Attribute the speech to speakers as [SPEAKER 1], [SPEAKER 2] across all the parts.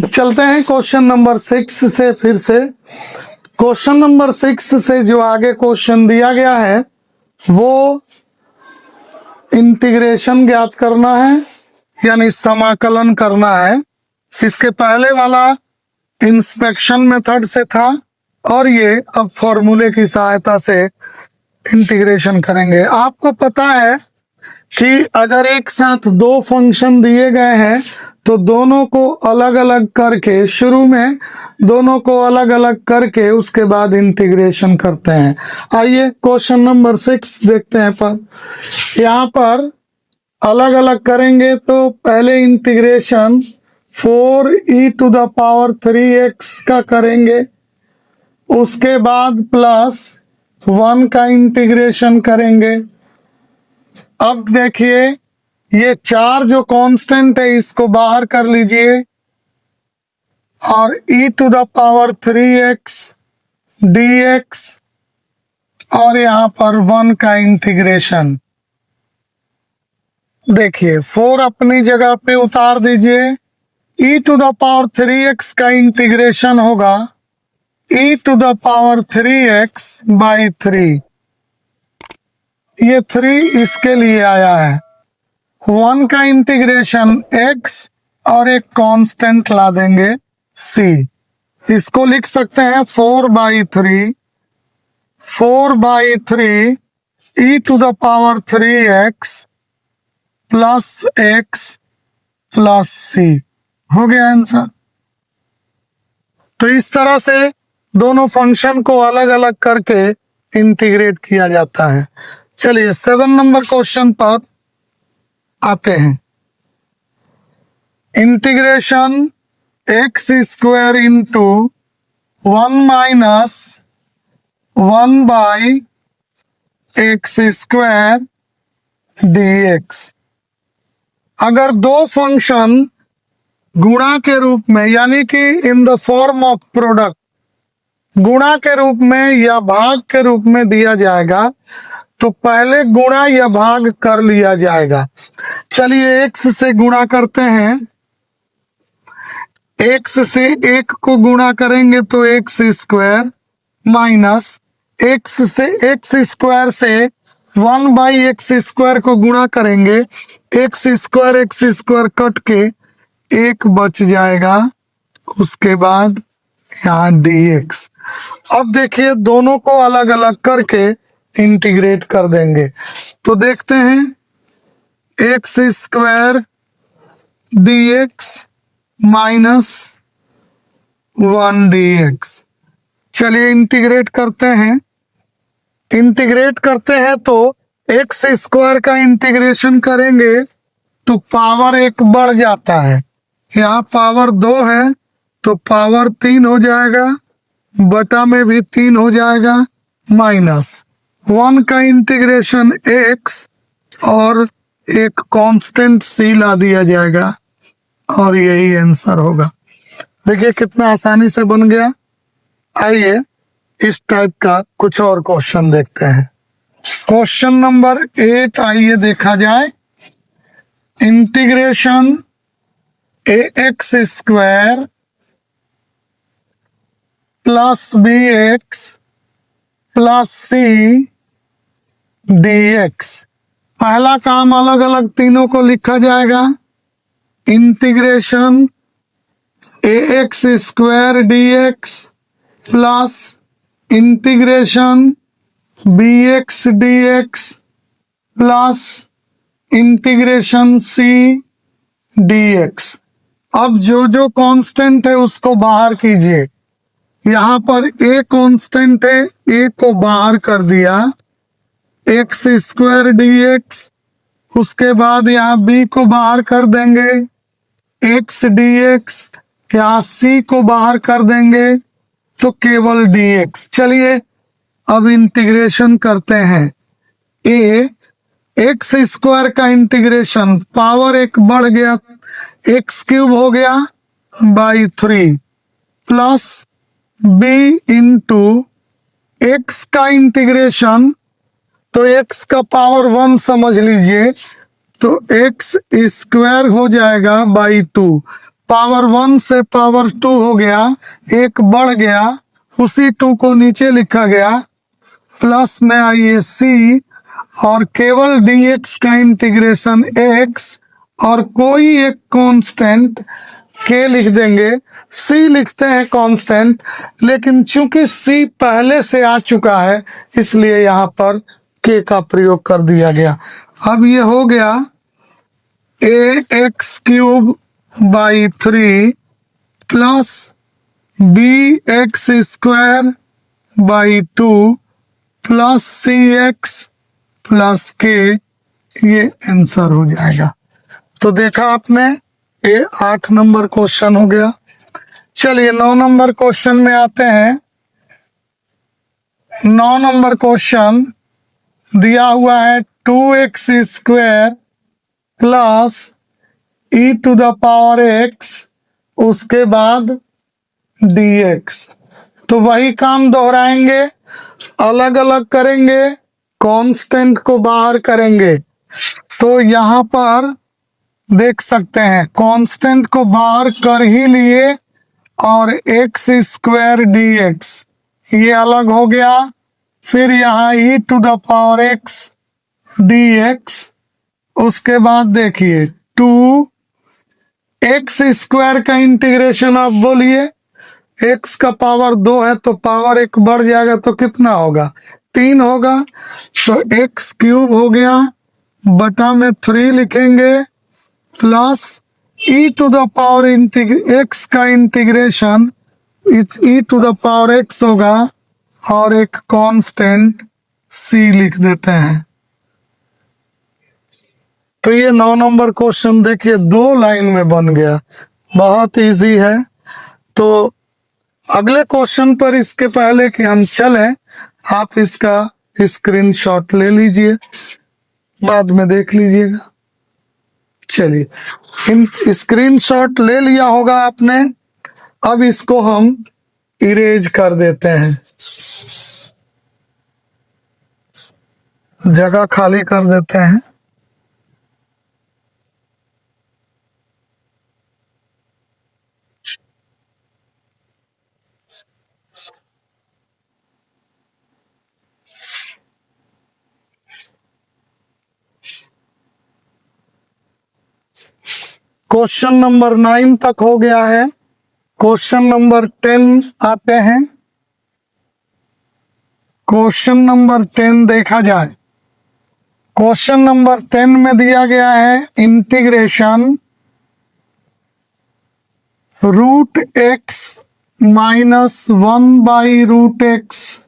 [SPEAKER 1] चलते हैं question number 6 से। फिर से क्वेश्चन नंबर 6 से जो आगे क्वेश्चन दिया गया है वो इंटीग्रेशन ज्ञात करना है, यानी समाकलन करना है। इसके पहले वाला इंस्पेक्शन मेथड से था और ये अब फॉर्मूले की सहायता से इंटीग्रेशन करेंगे। आपको पता है कि अगर एक साथ दो फंक्शन दिए गए हैं तो दोनों को अलग अलग करके, शुरू में दोनों को अलग अलग करके उसके बाद इंटीग्रेशन करते हैं। आइए क्वेश्चन नंबर 6 देखते हैं। पर यहाँ पर अलग अलग करेंगे तो पहले इंटीग्रेशन 4e⁻³ का करेंगे, उसके बाद +1 का इंटीग्रेशन करेंगे। अब देखिए ये 4 जो कांस्टेंट है इसको बाहर कर लीजिए और e⁻³ dx और यहाँ पर 1 का इंटीग्रेशन। देखिए 4 अपनी जगह पे उतार दीजिए। e⁻³ का इंटीग्रेशन होगा e⁻³ ये 3 इसके लिए आया है। 1 का इंटीग्रेशन x और एक कांस्टेंट ला देंगे c। इसको लिख सकते हैं 4/3 e⁻³ + x + c हो गया आंसर। तो इस तरह से दोनों फंक्शन को अलग अलग करके इंटीग्रेट किया जाता है। चलिए 7 नंबर क्वेश्चन पर आते हैं। Integration x² × 1 - 1/x² dx। अगर दो फंक्शन गुणा के रूप में, यानी कि in the form of product, गुणा के रूप में या भाग के रूप में दिया जाएगा तो पहले गुणा या भाग कर लिया जाएगा। चलिए x से गुणा करते हैं। x से 1 को गुणा करेंगे तो x² माइनस x से x² से 1/x² को गुणा करेंगे, x² कट के 1 बच जाएगा, उसके बाद यहाँ dx। अब देखिए दोनों को अलग अलग करके इंटीग्रेट कर देंगे तो देखते हैं x² dx -1 dx। चलिए इंटीग्रेट करते हैं। इंटीग्रेट करते हैं तो x² का इंटीग्रेशन करेंगे तो पावर 1 बढ़ जाता है, यहाँ पावर 2 है तो पावर 3 हो जाएगा, बटा में भी 3 हो जाएगा, -1 का इंटीग्रेशन x और एक कांस्टेंट c ला दिया जाएगा और यही आंसर होगा। देखिए कितना आसानी से बन गया। आइए इस टाइप का कुछ और क्वेश्चन देखते हैं। क्वेश्चन नंबर 8 आइए देखा जाए। Integration ax² + bx + c dx। पहला काम अलग अलग तीनों को लिखा जाएगा। Integration ax² dx plus integration bx dx plus integration c dx। अब जो जो कांस्टेंट है उसको बाहर कीजिए। यहाँ पर a कांस्टेंट है, a को बाहर कर दिया, x² dx। उसके बाद यहाँ b को बाहर कर देंगे, x dx। यहाँ c को बाहर कर देंगे तो केवल dx। चलिए अब इंटीग्रेशन करते हैं। x² का इंटीग्रेशन, पावर 1 बढ़ गया, x³ हो गया /3 प्लस b × x का इंटीग्रेशन, तो x का पावर 1 समझ लीजिए तो x² हो जाएगा /2 पावर 1 से पावर 2 हो गया, एक बढ़ गया, उसी 2 को नीचे लिखा गया, प्लस में आइए c, और केवल dx का इंटीग्रेशन x, और कोई एक कांस्टेंट k लिख देंगे। c लिखते हैं कांस्टेंट, लेकिन चूंकि c पहले से आ चुका है इसलिए यहाँ पर k का प्रयोग कर दिया गया। अब ये हो गया ax³ by 3 plus bx² by 2 plus cx plus k, ये आंसर हो जाएगा। तो देखा आपने, ये 8 नंबर क्वेश्चन हो गया। चलिए 9 नंबर क्वेश्चन में आते हैं। 9 नंबर क्वेश्चन दिया हुआ है 2x² प्लस e⁻x, उसके बाद dx। तो वही काम दोहराएंगे, अलग अलग करेंगे, कांस्टेंट को बाहर करेंगे। तो यहाँ पर देख सकते हैं कांस्टेंट को बाहर कर ही लिए, और x² dx ये अलग हो गया। फिर यहाँ e⁻x dx, उसके बाद देखिए 2x² का इंटीग्रेशन। आप बोलिए x का पावर 2 है तो पावर 1 बढ़ जाएगा तो कितना होगा, 3 होगा। तो x³ हो गया, बटा में 3 लिखेंगे, प्लस e⁻x का इंटीग्रेशन e⁻x होगा, और एक कांस्टेंट c लिख देते हैं। तो ये 9 नंबर क्वेश्चन देखिए 2 लाइन में बन गया, बहुत इजी है। तो अगले क्वेश्चन पर इसके पहले कि हम चलें, आप इसका स्क्रीनशॉट ले लीजिए, बाद में देख लीजिएगा। चलिए स्क्रीनशॉट ले लिया होगा आपने, अब इसको हम इरेज कर देते हैं, जगह खाली कर देते हैं। क्वेश्चन नंबर 9 तक हो गया है। क्वेश्चन नंबर 10 आते हैं। क्वेश्चन नंबर 10 देखा जाए, क्वेश्चन नंबर 10 में दिया गया है इंटीग्रेशन √x माइनस 1/√x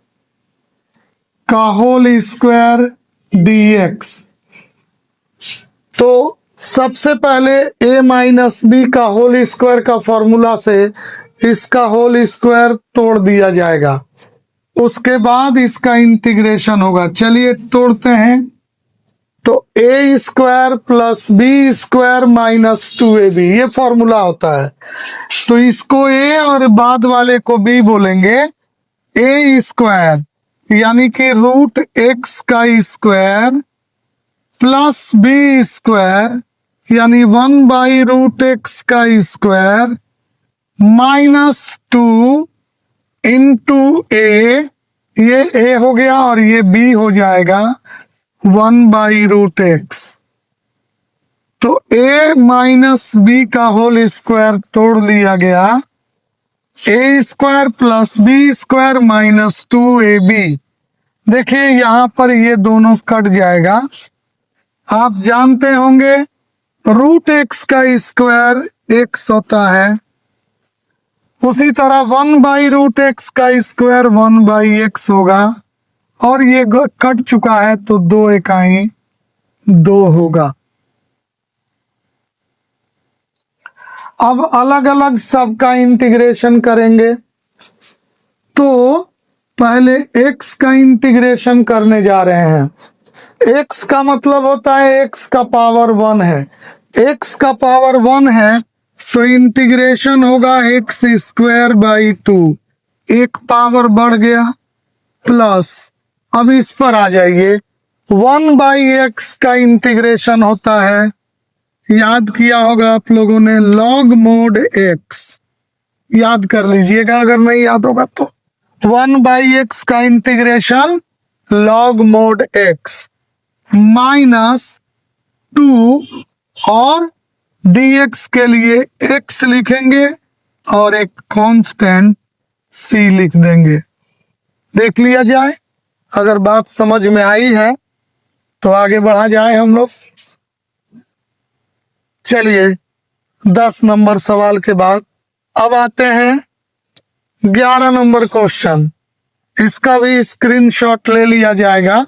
[SPEAKER 1] का होल स्क्वायर dx। तो सबसे पहले a माइनस बी का होल स्क्वायर का फॉर्मूला से इसका होल स्क्वायर तोड़ दिया जाएगा, उसके बाद इसका इंटीग्रेशन होगा। चलिए तोड़ते हैं। तो a² plus b² minus 2ab ये फॉर्मूला होता है। तो इसको a और बाद वाले को b बोलेंगे। a² यानी कि √x का स्क्वायर प्लस b² यानी 1/√x का स्क्वायर माइनस 2 इंटू a, ये a हो गया और ये b हो जाएगा 1/√x। तो a माइनस b का होल स्क्वायर तोड़ लिया गया, a² plus b² minus 2ab। देखिए यहाँ पर ये दोनों कट जाएगा। आप जानते होंगे √x का स्क्वायर x होता है, उसी तरह 1/√x का स्क्वायर 1/x होगा, और ये कट चुका है तो 2 इकाई 2 होगा। अब अलग अलग सबका इंटीग्रेशन करेंगे। तो पहले x का इंटीग्रेशन करने जा रहे हैं। x का मतलब होता है x का पावर 1 है, x का पावर 1 है तो इंटीग्रेशन होगा x²/2, एक पावर बढ़ गया, प्लस अब इस पर आ जाइए 1/x का इंटीग्रेशन होता है याद किया होगा आप लोगों ने, लॉग मोड एक्स याद कर लीजिएगा अगर नहीं याद होगा तो। 1/x का इंटीग्रेशन लॉग मोड एक्स -2 और dx के लिए x लिखेंगे और एक कांस्टेंट c लिख देंगे। देख लिया जाए, अगर बात समझ में आई है तो आगे बढ़ा जाए हम लोग। चलिए 10 नंबर सवाल के बाद अब आते हैं 11 नंबर क्वेश्चन। इसका भी स्क्रीनशॉट ले लिया जाएगा।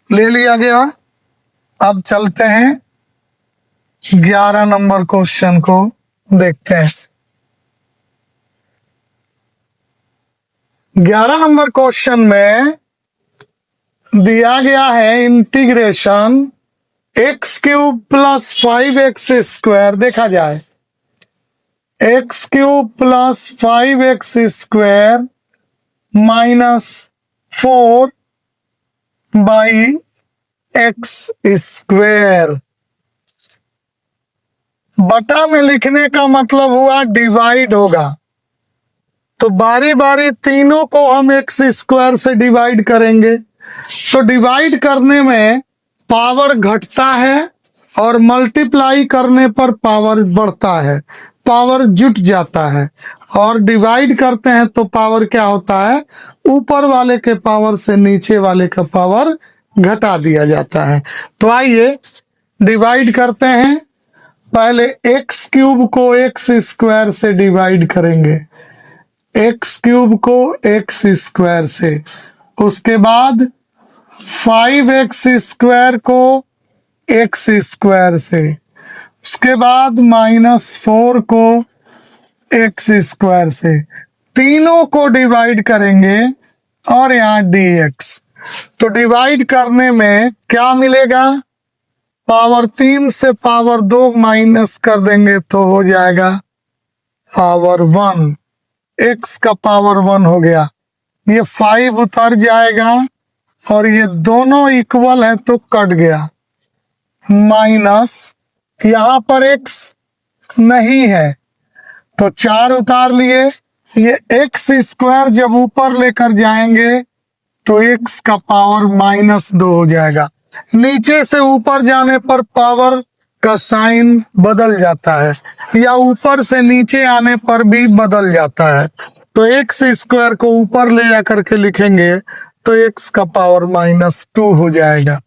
[SPEAKER 1] ले लिया गया। अब चलते हैं 11 नंबर क्वेश्चन को देखते हैं। 11 नंबर क्वेश्चन में दिया गया है इंटीग्रेशन x³ + 5x²। देखा जाए, x³ + 5x² -4/x²। बटा में लिखने का मतलब हुआ डिवाइड होगा, तो बारी बारी तीनों को हम x² से डिवाइड करेंगे। तो डिवाइड करने में पावर घटता है और मल्टीप्लाई करने पर पावर बढ़ता है, पावर जुट जाता है। और डिवाइड करते हैं तो पावर क्या होता है, ऊपर वाले के पावर से नीचे वाले का पावर घटा दिया जाता है। तो आइए डिवाइड करते हैं। पहले x³ को x² से डिवाइड करेंगे, x³ को x² से। उसके बाद 5x² को x² से। उसके बाद -4 को x² से। तीनों को डिवाइड करेंगे और यहाँ dx। तो डिवाइड करने में क्या मिलेगा, पावर 3 से पावर 2 माइनस कर देंगे तो हो जाएगा पावर 1। x का पावर 1 हो गया। ये 5 उतर जाएगा और ये दोनों इक्वल है तो कट गया। माइनस यहाँ पर x नहीं है तो 4 उतार लिए। ये x² जब ऊपर लेकर जाएंगे तो x का पावर -2 हो जाएगा। नीचे से ऊपर जाने पर पावर का साइन बदल जाता है, या ऊपर से नीचे आने पर भी बदल जाता है। तो x² को ऊपर ले जाकर के लिखेंगे तो x का पावर -2 हो जाएगा।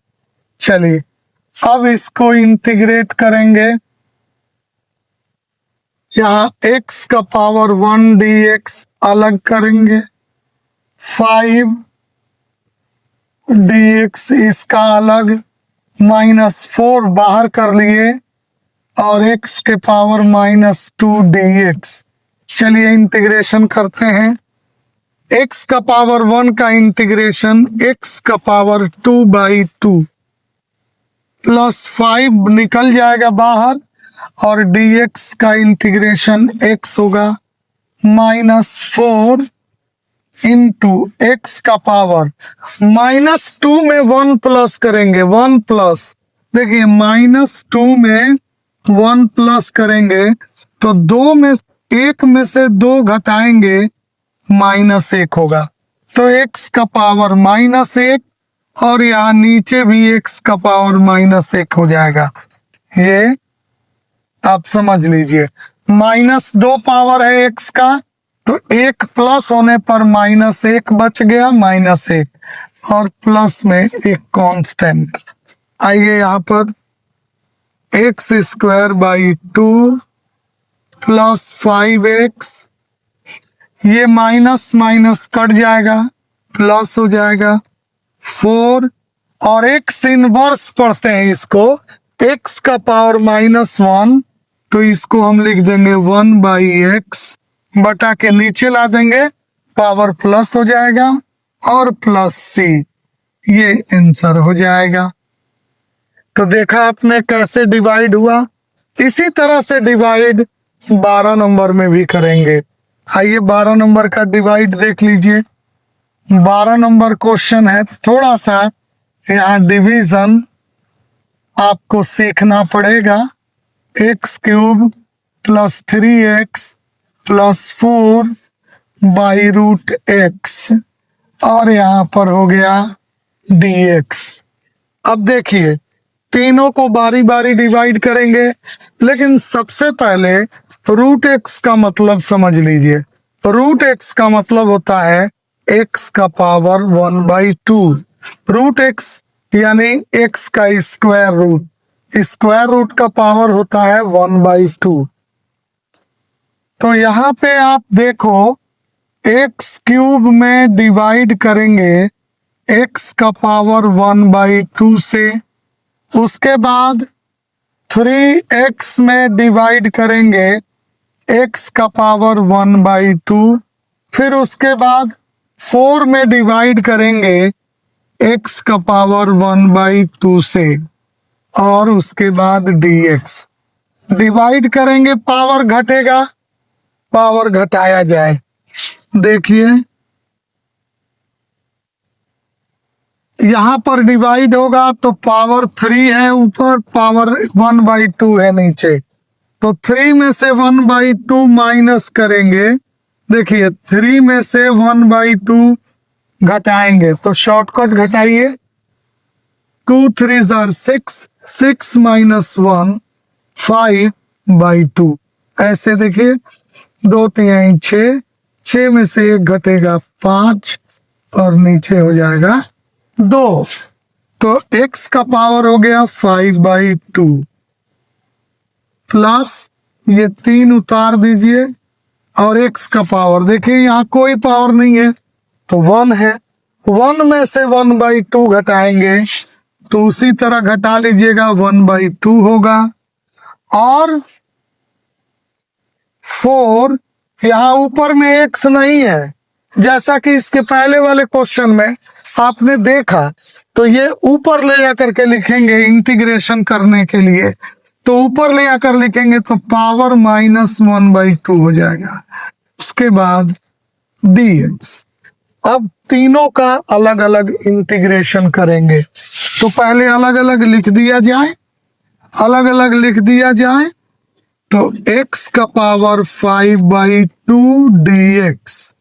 [SPEAKER 1] चलिए अब इसको इंटीग्रेट करेंगे। यहाँ x का पावर 1 dx अलग करेंगे, 5 dx इसका अलग, -4 बाहर कर लिए और x के पावर -2 dx। चलिए इंटीग्रेशन करते हैं। x का पावर 1 का इंटीग्रेशन x का पावर 2/2 +5 निकल जाएगा बाहर और dx का इंटीग्रेशन x होगा -4 इंटू x का पावर -2 में 1 प्लस करेंगे, 1 प्लस। देखिए -2 में 1 प्लस करेंगे तो 2 में 1 में से 2 घटाएंगे -1 होगा। तो x का पावर -1 और यहाँ नीचे भी x का पावर -1 हो जाएगा। ये आप समझ लीजिए। -2 पावर है x का, तो 1 प्लस होने पर -1 बच गया, -1 और प्लस में एक कांस्टेंट। आइए यहाँ पर x²/2 + 5x, ये माइनस माइनस कट जाएगा, प्लस हो जाएगा 4 और x इनवर्स पढ़ते हैं इसको, x का पावर -1 तो इसको हम लिख देंगे 1/x, बटा के नीचे ला देंगे, पावर प्लस हो जाएगा और +c, ये आंसर हो जाएगा। तो देखा आपने कैसे डिवाइड हुआ। इसी तरह से डिवाइड 12 नंबर में भी करेंगे। आइए 12 नंबर का डिवाइड देख लीजिए। 12 नंबर क्वेश्चन है, थोड़ा सा यहाँ डिवीजन आपको सीखना पड़ेगा। X cube plus 3x plus 4/√x और यहाँ पर हो गया dx। अब देखिए तीनों को बारी बारी डिवाइड करेंगे, लेकिन सबसे पहले √x का मतलब समझ लीजिए। √x का मतलब होता है x का पावर 1/2। √x यानी x का स्क्वायर रूट, स्क्वायर रूट का पावर होता है 1/2। तो यहाँ पे आप देखो एक्स क्यूब में डिवाइड करेंगे x का पावर 1/2 से, उसके बाद 3x में डिवाइड करेंगे x का पावर 1/2, फिर उसके बाद 4 में डिवाइड करेंगे x का पावर 1/2 से, और उसके बाद dx। डिवाइड करेंगे पावर घटेगा, पावर घटाया जाए। देखिए यहाँ पर डिवाइड होगा तो पावर 3 है ऊपर, पावर 1/2 है नीचे, तो 3 में से 1/2 माइनस करेंगे। देखिए 3 में से 1/2 घटाएंगे तो शॉर्टकट घटाइए, 2 3 are 6, 6 - 1 5/2। ऐसे देखिए 2 3 6, 6 में से 1 घटेगा 5 और नीचे हो जाएगा 2, तो x का पावर हो गया 5/2 प्लस ये 3 उतार दीजिए और x का पावर देखिए यहाँ कोई पावर नहीं है तो 1 है। 1 में से 1/2 घटाएंगे तो उसी तरह घटा लीजिएगा 1/2 होगा। और 4 यहाँ ऊपर में x नहीं है, जैसा कि इसके पहले वाले क्वेश्चन में आपने देखा, तो ये ऊपर ले जाकर के लिखेंगे इंटीग्रेशन करने के लिए, तो ऊपर ले जाकर लिखेंगे तो पावर -1/2 हो जाएगा। उसके बाद dx। अब तीनों का अलग अलग इंटीग्रेशन करेंगे, तो पहले अलग अलग लिख दिया जाए, अलग अलग लिख दिया जाए तो x का पावर 5/2 dx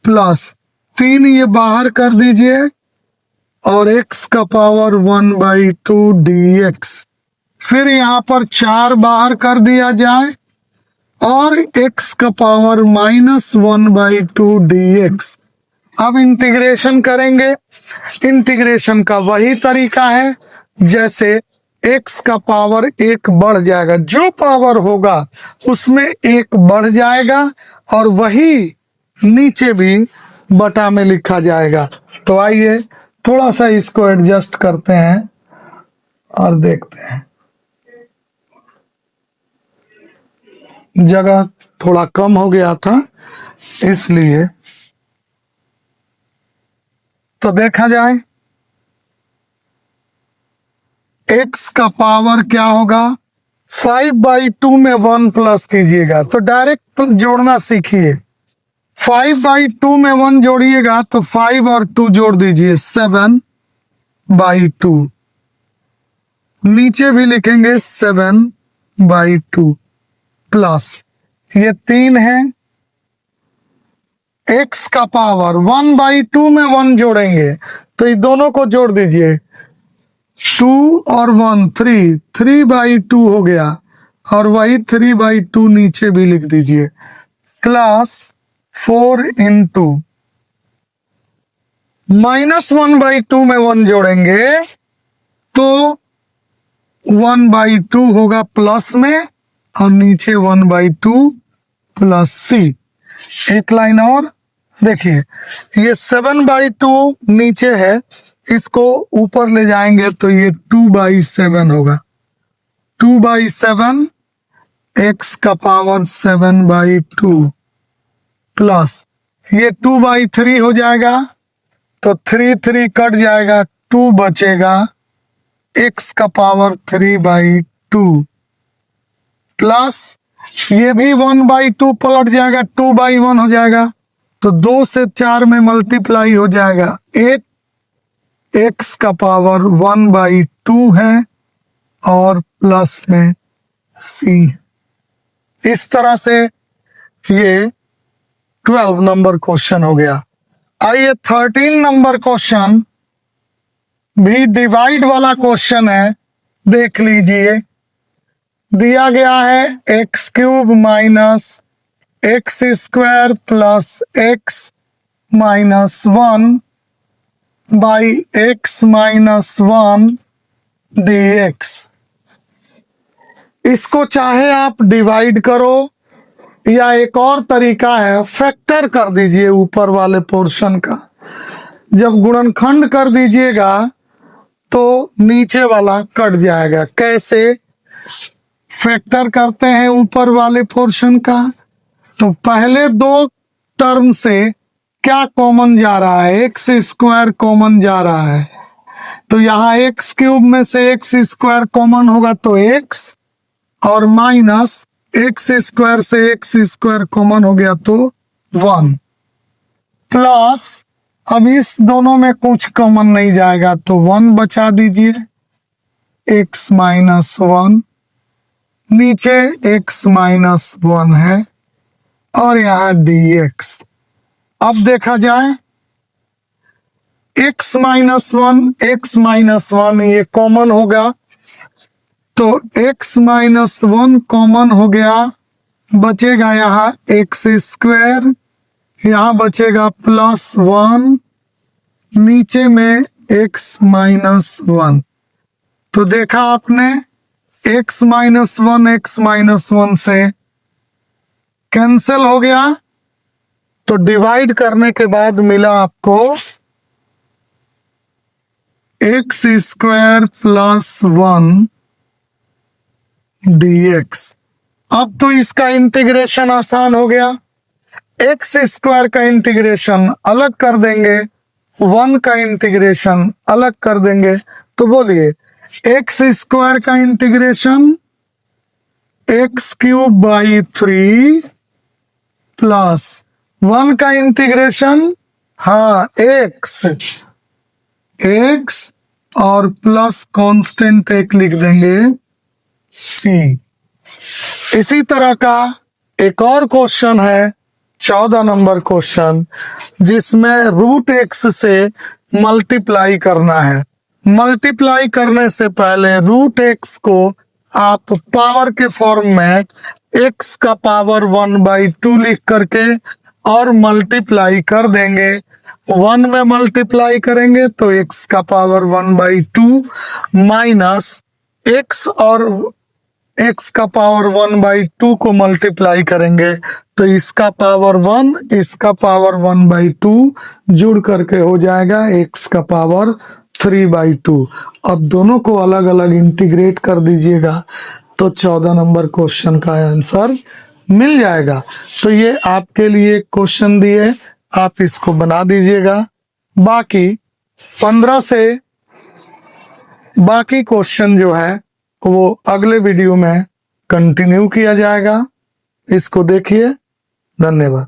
[SPEAKER 1] प्लस 3 ये बाहर कर दीजिए और x का पावर 1/2 dx, फिर यहाँ पर 4 बाहर कर दिया जाए और x का पावर -1/2 dx। अब इंटीग्रेशन करेंगे, इंटीग्रेशन का वही तरीका है जैसे x का पावर 1 बढ़ जाएगा, जो पावर होगा उसमें 1 बढ़ जाएगा और वही नीचे भी बटा में लिखा जाएगा। तो आइए थोड़ा सा इसको एडजस्ट करते हैं और देखते हैं, जगह थोड़ा कम हो गया था इसलिए। तो देखा जाए x का पावर क्या होगा, 5/2 में 1 प्लस कीजिएगा तो डायरेक्ट जोड़ना सीखिए। 5/2 में 1 जोड़िएगा तो 5 और 2 जोड़ दीजिए 7/2, नीचे भी लिखेंगे 7/2 प्लस ये 3 है, x का पावर 1/2 में 1 जोड़ेंगे तो ये दोनों को जोड़ दीजिए, 2 और 1 3, 3/2 हो गया और वही 3/2 नीचे भी लिख दीजिए प्लस 4 into -1/2 में 1 जोड़ेंगे तो 1/2 होगा प्लस में और नीचे 1/2 प्लस c। एक लाइन और देखिए, ये 7/2 नीचे है, इसको ऊपर ले जाएंगे तो ये 2/7 होगा, 2/7 x का पावर 7/2 प्लस ये 2/3 हो जाएगा तो 3 3 कट जाएगा, 2 बचेगा, x का पावर 3/2 प्लस ये भी 1/2 पलट जाएगा, 2/1 हो जाएगा, तो 2 से 4 में मल्टीप्लाई हो जाएगा 8, x का पावर 1/2 है और प्लस में c। इस तरह से ये 12 नंबर क्वेश्चन हो गया। आइए 13 नंबर क्वेश्चन भी डिवाइड वाला क्वेश्चन है, देख लीजिए। दिया गया है x³ minus x square plus x minus 1 by x minus 1 dx। इसको चाहे आप डिवाइड करो या एक और तरीका है फैक्टर कर दीजिए ऊपर वाले पोर्शन का। जब गुणनखंड कर दीजिएगा तो नीचे वाला कट जाएगा। कैसे फैक्टर करते हैं ऊपर वाले पोर्शन का? तो पहले दो टर्म से क्या कॉमन जा रहा है? एक्स स्क्वायर कॉमन जा रहा है, तो यहाँ x³ में से एक्स स्क्वायर कॉमन होगा तो x, और माइनस एक्स स्क्वायर से एक्स स्क्वायर कॉमन हो गया तो 1, प्लस अब इस दोनों में कुछ कॉमन नहीं जाएगा तो 1 बचा दीजिए, x माइनस 1, नीचे x माइनस 1 है और यहाँ dx। अब देखा जाए x माइनस 1 ये कॉमन होगा तो x माइनस 1 कॉमन हो गया, बचेगा यहाँ एक्स स्क्वायर, यहाँ बचेगा प्लस 1, नीचे में x माइनस 1। तो देखा आपने x माइनस 1 से कैंसिल हो गया, तो डिवाइड करने के बाद मिला आपको एक्स स्क्वायर प्लस 1 dx। अब तो इसका इंटीग्रेशन आसान हो गया। एक्स स्क्वायर का इंटीग्रेशन अलग कर देंगे, 1 का इंटीग्रेशन अलग कर देंगे, तो बोलिए एक्स स्क्वायर का इंटीग्रेशन x³/3 प्लस 1 का इंटीग्रेशन हाँ x और प्लस कांस्टेंट एक लिख देंगे c। इसी तरह का एक और क्वेश्चन है 14 नंबर क्वेश्चन, जिसमें √x से मल्टीप्लाई करना है। मल्टीप्लाई करने से पहले √x को आप पावर के फॉर्म में x का पावर 1/2 लिख करके और मल्टीप्लाई कर देंगे। 1 में मल्टीप्लाई करेंगे तो x का पावर 1/2 माइनस x और x का पावर 1/2 को मल्टीप्लाई करेंगे तो इसका पावर 1, इसका पावर 1/2 जुड़ करके हो जाएगा x का पावर 3/2। अब दोनों को अलग अलग इंटीग्रेट कर दीजिएगा तो 14 नंबर क्वेश्चन का आंसर मिल जाएगा। तो ये आपके लिए क्वेश्चन दिए, आप इसको बना दीजिएगा। बाकी 15 से बाकी क्वेश्चन जो है वो अगले वीडियो में कंटिन्यू किया जाएगा। इसको देखिए। धन्यवाद।